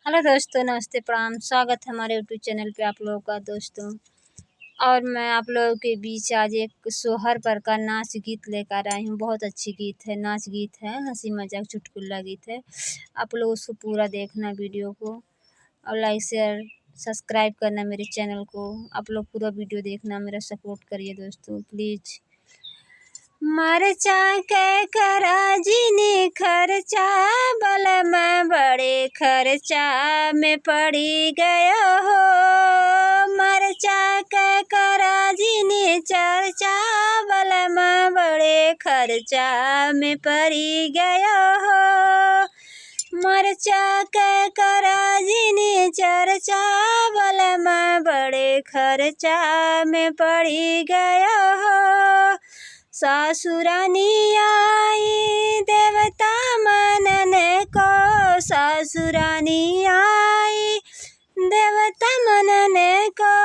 Hello दोस्तों, नमस्ते, प्रणाम। स्वागत है हमारे यूट्यूब चैनल पे आप लोगों का दोस्तों। और मैं आप लोगों के बीच आज एक सोहर पर का नाच गीत लेकर आई हूँ। बहुत अच्छी गीत है, नाच गीत है, हंसी मजाक चुटकुला गीत है। आप लोग उसको पूरा देखना वीडियो को, और लाइक शेयर सब्सक्राइब करना मेरे चैनल को। आप लोग पूरा वीडियो देखना, मेरा सपोर्ट करिए दोस्तों प्लीज़। मरचा के कराजी ने खर्चा बलम बड़े खर्चा में पड़ी गयो हो। मरचा के कराजी ने चर्चा बलम बड़े खर्चा में पड़ी गयो हो। मरचा के कराजी ने चर्चा बलम बड़े खर्चा में पड़ी गयो हो। सासुरानी आई देवता मनने को, सासुरानी आई देवता मनने को,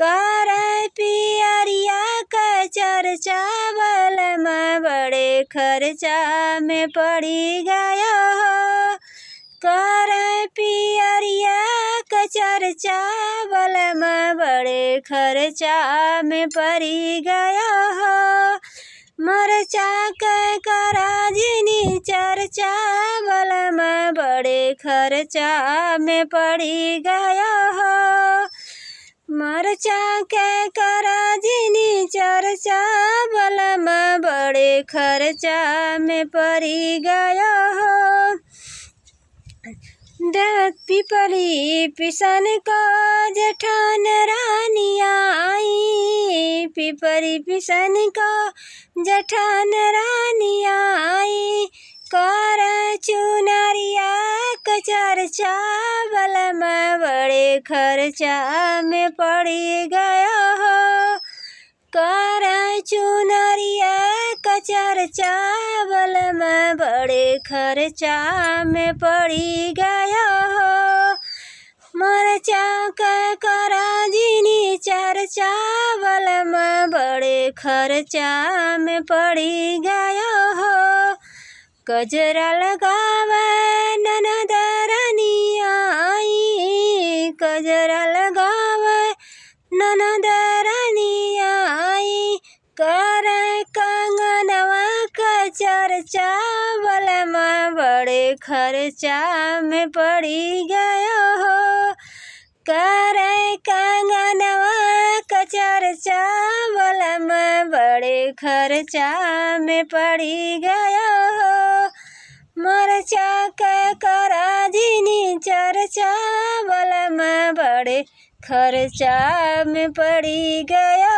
कर पियरिया का चर्चा बलम बड़े खर्चा में पड़ी गया हो। कर पियरिया का चर्चा बलम बड़े खर्चा में पड़ी गया हो। मरचा के कराजिनी चर्चा बलम बड़े खर्चा में पड़ी गया हो। मरचा के कराजिनी चर्चा बलम बड़े खर्चा में पड़ी गया हो। पिपली पिसन को जेठान रानिया आई, पिपली पिसन को जेठान रानिया आई, कर चुनरिया का चर्चा बलम बड़े खर्चा में पड़ी गया हो। कर चुनरिया का चर्चा बलम बड़े खर्चा में पड़ी गया हो। मरचा के कराजिनी चर्चा बलम बड़े खर्चा में पड़ी गया हो। गजरा लगावे ननद रानिया आई, गजरा लगावे ननद रानिया आई, कर कंगनवा का चर्चा बलम बड़े खर्चा में पड़ी गया हो। कर कंगनवा का चर्चा बलम बड़े खर्चा में पड़ी गया हो। मरचा के कराजिनी चर्चा बलम बड़े खर्चा में पड़ी गया